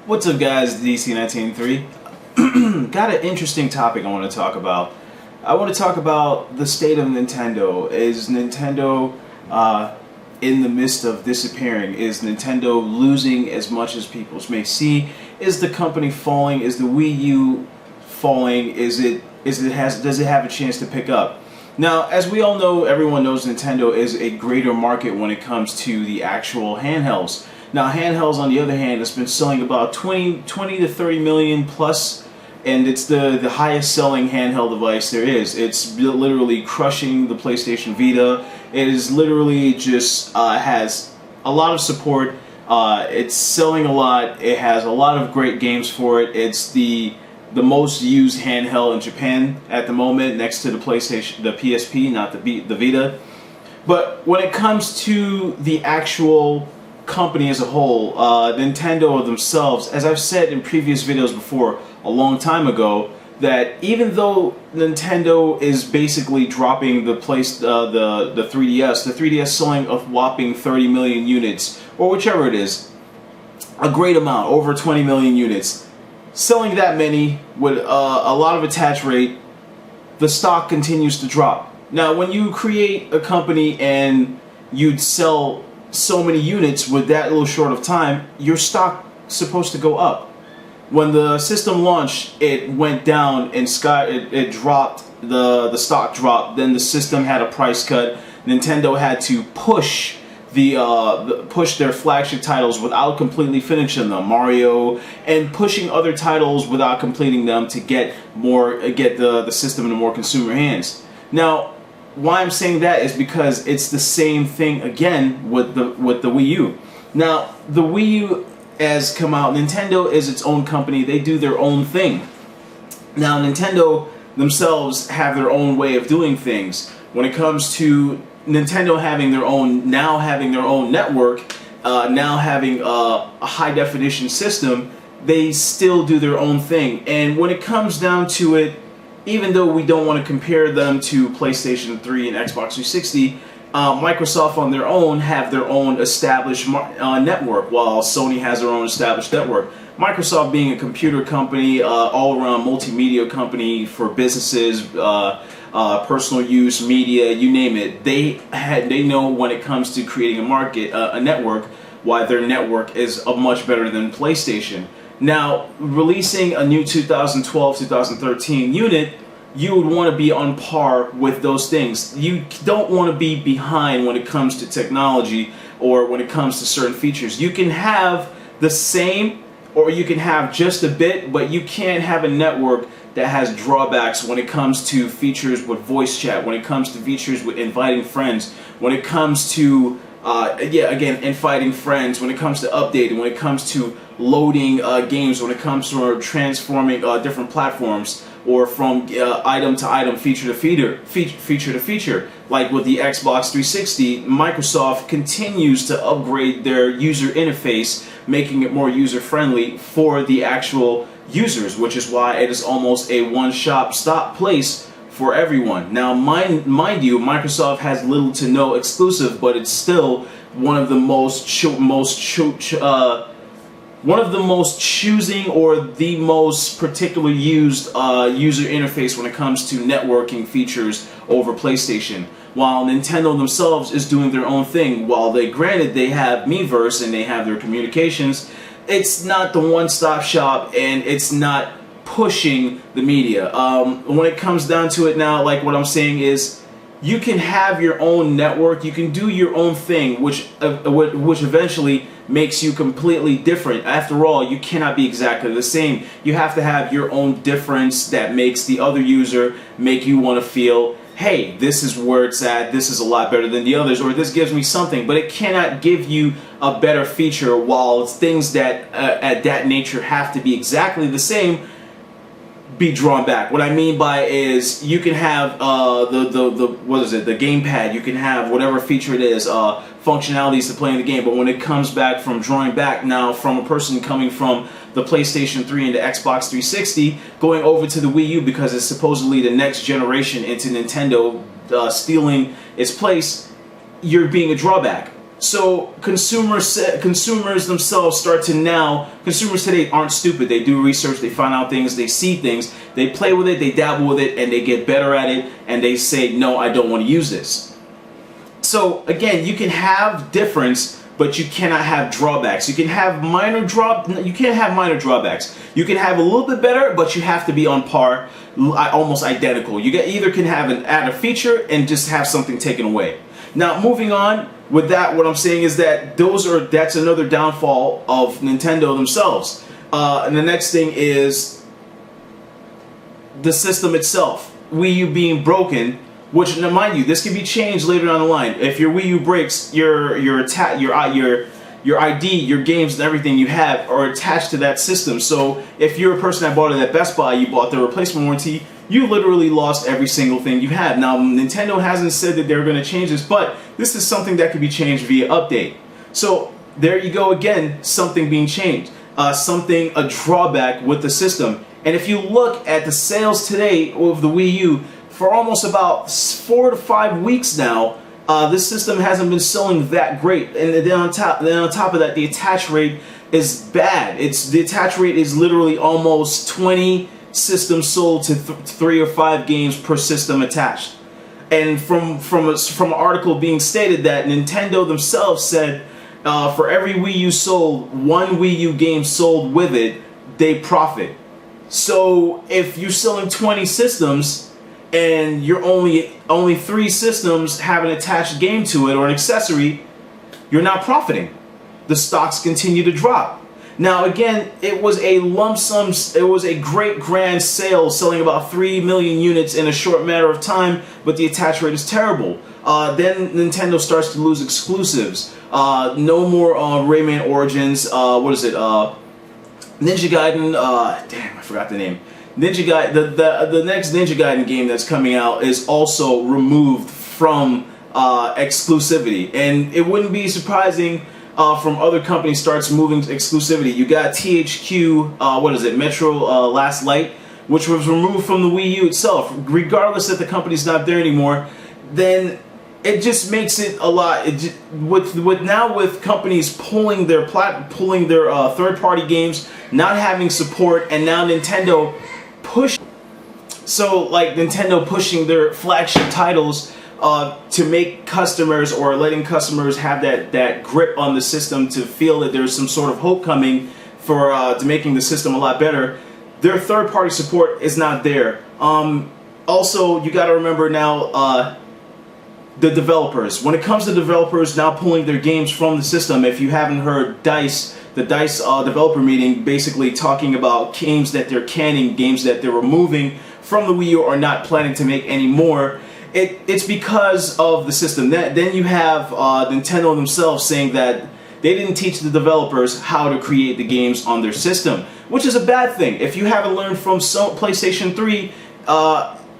What's up, guys? DC193. Got an interesting topic I want to talk about. I want to talk about the state of Nintendo. Is Nintendo in the midst of disappearing? Is Nintendo losing as much as people may see? Is the company falling? Is the Wii U falling? Does it have a chance to pick up? Now, as we all know, everyone knows Nintendo is a greater market when it comes to the actual handhelds. Now, handhelds, on the other hand, has been selling about 20 to 30 million plus, and it's the highest selling handheld device there is. It's literally crushing the PlayStation Vita. It is literally just has a lot of support. It's selling a lot. It has a lot of great games for it. It's the most used handheld in Japan at the moment, next to the PlayStation, the PSP, not the Vita. But when it comes to the actual company as a whole, Nintendo themselves, as I've said in previous videos before, a long time ago, that even though Nintendo is basically dropping the 3DS selling a whopping 30 million units, or whichever it is, a great amount, over 20 million units. Selling that many with a lot of attach rate, the stock continues to drop. Now, when you create a company and you'd sell so many units with that little short of time, your stock supposed to go up. When the system launched, it went down and it dropped. The stock dropped. Then the system had a price cut. Nintendo had to push their flagship titles without completely finishing them, Mario, and pushing other titles without completing them to get the system into more consumer hands. Now, why I'm saying that is because it's the same thing again with the Wii U. Now, the Wii U has come out. Nintendo is its own company. They do their own thing. Now, Nintendo themselves have their own way of doing things. When it comes to Nintendo having their own network, now having a high definition system, they still do their own thing. And when it comes down to it, even though we don't want to compare them to PlayStation 3 and Xbox 360, Microsoft on their own have their own established network, while Sony has their own established network. Microsoft being a computer company, all-around multimedia company for businesses, personal use, media, you name it. They know when it comes to creating a network, why their network is much better than PlayStation. Now, releasing a new 2012-2013 unit, you would want to be on par with those things. You don't want to be behind when it comes to technology or when it comes to certain features. You can have the same, or you can have just a bit, but you can't have a network that has drawbacks when it comes to features with voice chat, when it comes to features with inviting friends, when it comes to inviting friends, when it comes to updating, when it comes to loading games, when it comes to transforming different platforms, or from item to item, feature to feature. Like with the Xbox 360, Microsoft continues to upgrade their user interface, making it more user-friendly for the actual users, which is why it is almost a one-stop place for everyone. Now, mind you, Microsoft has little to no exclusive, but it's still one of the most choosing, or the most particular used user interface when it comes to networking features over PlayStation. While Nintendo themselves is doing their own thing, while they have Miiverse and they have their communications, it's not the one-stop shop, and it's not pushing the media. When it comes down to it now, like what I'm saying is, you can have your own network, you can do your own thing, which eventually makes you completely different. After all, you cannot be exactly the same. You have to have your own difference that makes the other user make you want to feel, hey, this is where it's at, this is a lot better than the others, or this gives me something. But it cannot give you a better feature, while it's things that at that nature have to be exactly the same, be drawn back. What I mean by is, you can have the gamepad, you can have whatever feature it is, functionalities to play in the game, but when it comes back from drawing back now from a person coming from the PlayStation 3 and the Xbox 360 going over to the Wii U because it's supposedly the next generation into Nintendo stealing its place, you're being a drawback. So consumers themselves start to now, consumers today aren't stupid. They do research, they find out things, they see things, they play with it, they dabble with it, and they get better at it, and they say, no, I don't want to use this. So again, you can have difference, but you cannot have drawbacks. You can have you can't have minor drawbacks. You can have a little bit better, but you have to be on par, almost identical. You either can have add a feature and just have something taken away. Now, moving on with that, what I'm saying is that that's another downfall of Nintendo themselves. And the next thing is the system itself. Wii U being broken, which, now mind you, this can be changed later down the line. If your Wii U breaks, your ID, your games, and everything you have are attached to that system. So if you're a person that bought it at Best Buy, you bought the replacement warranty, you literally lost every single thing you had. Now, Nintendo hasn't said that they're going to change this, but this is something that can be changed via update. So there you go again, something being changed, a drawback with the system. And if you look at the sales today of the Wii U, for almost about 4 to 5 weeks now, this system hasn't been selling that great. And then on top of that, the attach rate is bad. The attach rate is literally almost 20 systems sold to 3 or 5 games per system attached. And from an article being stated that Nintendo themselves said for every Wii U sold, 1 Wii U game sold with it, they profit. So if you're selling 20 systems and you're only 3 systems have an attached game to it or an accessory, you're not profiting. The stocks continue to drop. Now again, it was a lump sum, it was a great grand sale, selling about 3 million units in a short matter of time, but the attach rate is terrible. Then Nintendo starts to lose exclusives. No more Rayman Origins, Ninja Gaiden, damn, I forgot the name. Ninja Gaiden, the next Ninja Gaiden game that's coming out is also removed from exclusivity, and it wouldn't be surprising from other companies starts moving to exclusivity. You got THQ, Metro Last Light, which was removed from the Wii U itself. Regardless that the company's not there anymore, then it just makes it a lot. With companies pulling their third-party games, not having support, and now Nintendo pushing their flagship titles to make customers, or letting customers have that grip on the system to feel that there's some sort of hope coming for to making the system a lot better. Their third-party support is not there. Also, you got to remember now the developers. When it comes to developers now pulling their games from the system, if you haven't heard the DICE developer meeting basically talking about games that they're canning, games that they're removing from the Wii U or not planning to make anymore. It's because of the system. Then you have Nintendo themselves saying that they didn't teach the developers how to create the games on their system, which is a bad thing. If you haven't learned from PlayStation 3,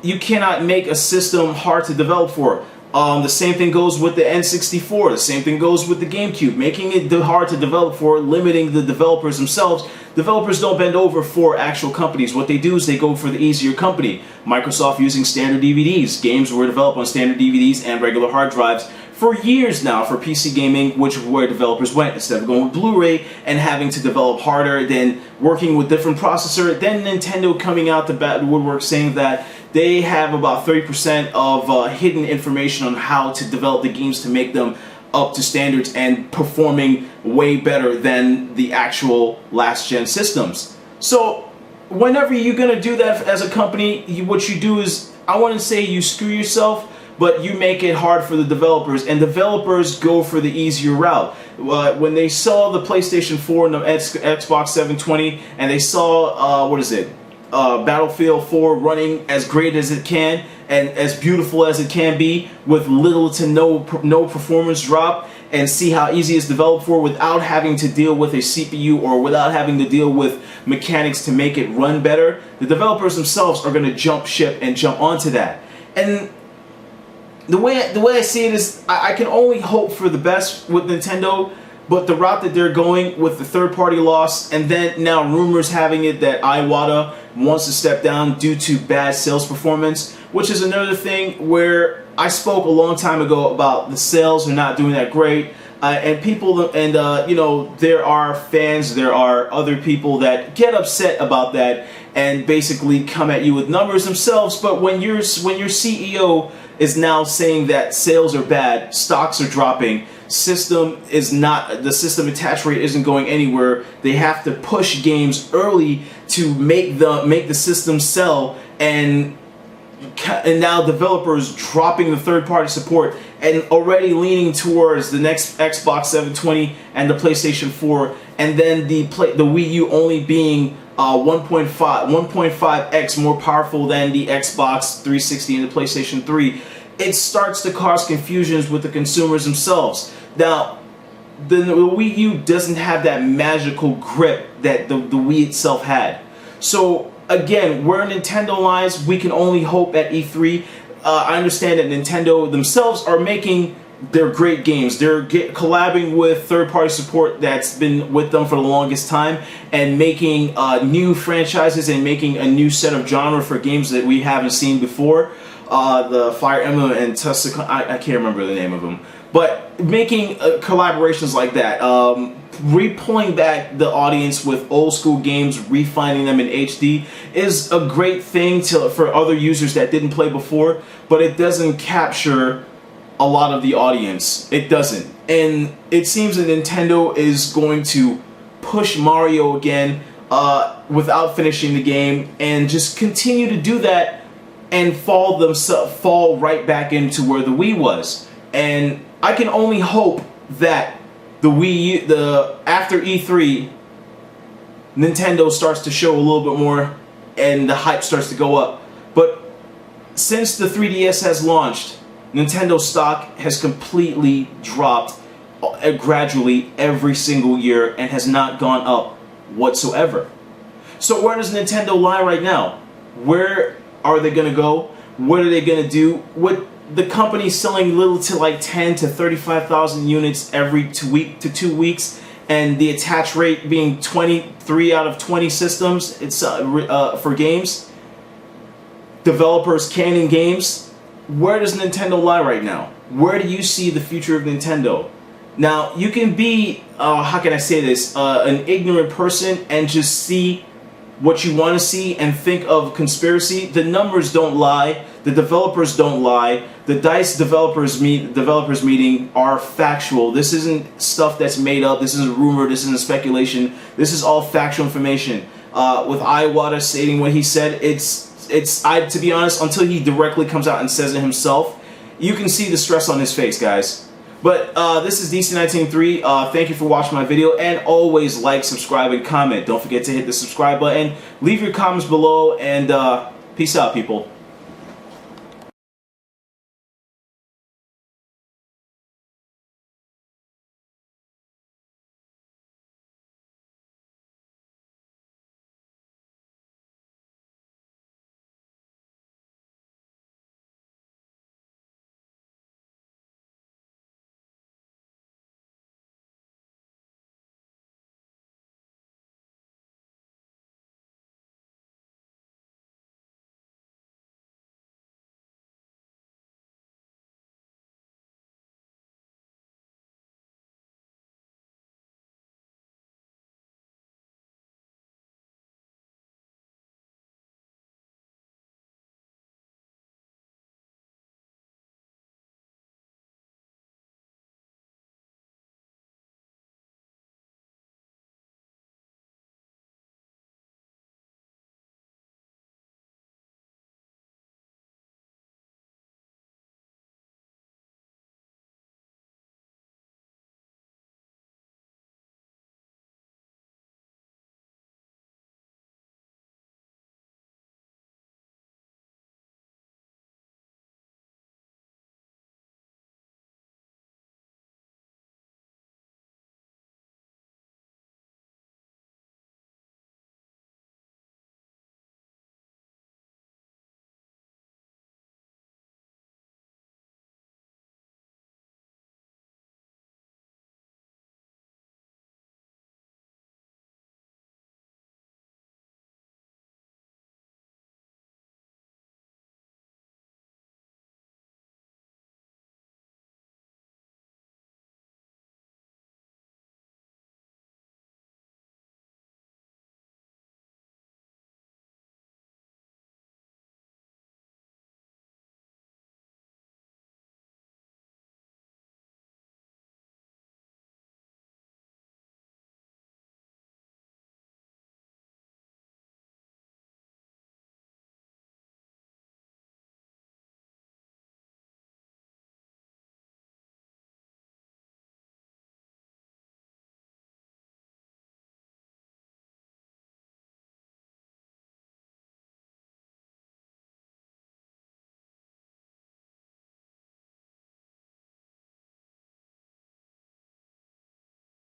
you cannot make a system hard to develop for. The same thing goes with the N64, the same thing goes with the GameCube, making it hard to develop for, limiting the developers themselves. Developers don't bend over for actual companies. What they do is they go for the easier company. Microsoft using standard DVDs. Games were developed on standard DVDs and regular hard drives for years now for PC gaming, which is where developers went. Instead of going with Blu-ray and having to develop harder, then working with different processor, then Nintendo coming out the woodwork saying that they have about 30% of hidden information on how to develop the games to make them up to standards and performing way better than the actual last-gen systems. So whenever you're going to do that as a company, what you do is, I wouldn't say you screw yourself, but you make it hard for the developers, and developers go for the easier route. When they saw the PlayStation 4 and the Xbox 720, and they saw, Battlefield 4 running as great as it can and as beautiful as it can be with little to no performance drop, and see how easy it's developed for without having to deal with a CPU or without having to deal with mechanics to make it run better, the developers themselves are going to jump ship and jump onto that. And the way I see it is, I can only hope for the best with Nintendo, but the route that they're going with the third-party loss, and then now rumors having it that Iwata wants to step down due to bad sales performance, which is another thing where I spoke a long time ago about the sales are not doing that great. And people, and you know, there are fans, there are other people that get upset about that and basically come at you with numbers themselves. But when your CEO is now saying that sales are bad, stocks are dropping, the system attach rate isn't going anywhere, they have to push games early to make the system sell, and now developers dropping the third-party support and already leaning towards the next Xbox 720 and the PlayStation 4, and then the Wii U only being 1.5x more powerful than the Xbox 360 and the PlayStation 3. It starts to cause confusions with the consumers themselves. Now, the Wii U doesn't have that magical grip that the Wii itself had. So again, where Nintendo lies, we can only hope at E3. I understand that Nintendo themselves are making their great games. They're collabing with third-party support that's been with them for the longest time, and making new franchises and making a new set of genre for games that we haven't seen before. The Fire Emblem and Tuscan, I can't remember the name of them, but making collaborations like that, re-pulling back the audience with old school games, refining them in HD is a great thing for other users that didn't play before, but it doesn't capture a lot of the audience. It doesn't. And it seems that Nintendo is going to push Mario again without finishing the game, and just continue to do that and fall right back into where the Wii was. And I can only hope that after E3, Nintendo starts to show a little bit more and the hype starts to go up. But since the 3DS has launched, Nintendo stock has completely dropped gradually every single year and has not gone up whatsoever. So where does Nintendo lie right now? Where are they going to go? What are they going to do? What the company selling little to like 10 to 35,000 units every 2 weeks, and the attach rate being 23 out of 20 systems. It's for games. Developers canning games. Where does Nintendo lie right now? Where do you see the future of Nintendo? Now, you can be, how can I say this, an ignorant person and just see what you want to see and think of conspiracy. The numbers don't lie. The developers don't lie. The DICE developers meeting are factual. This isn't stuff that's made up. This isn't rumor. This isn't speculation. This is all factual information. With Iwata stating what he said, to be honest, until he directly comes out and says it himself, you can see the stress on his face, guys. But this is DC193. Thank you for watching my video, and always like, subscribe, and comment. Don't forget to hit the subscribe button. Leave your comments below, and peace out, people.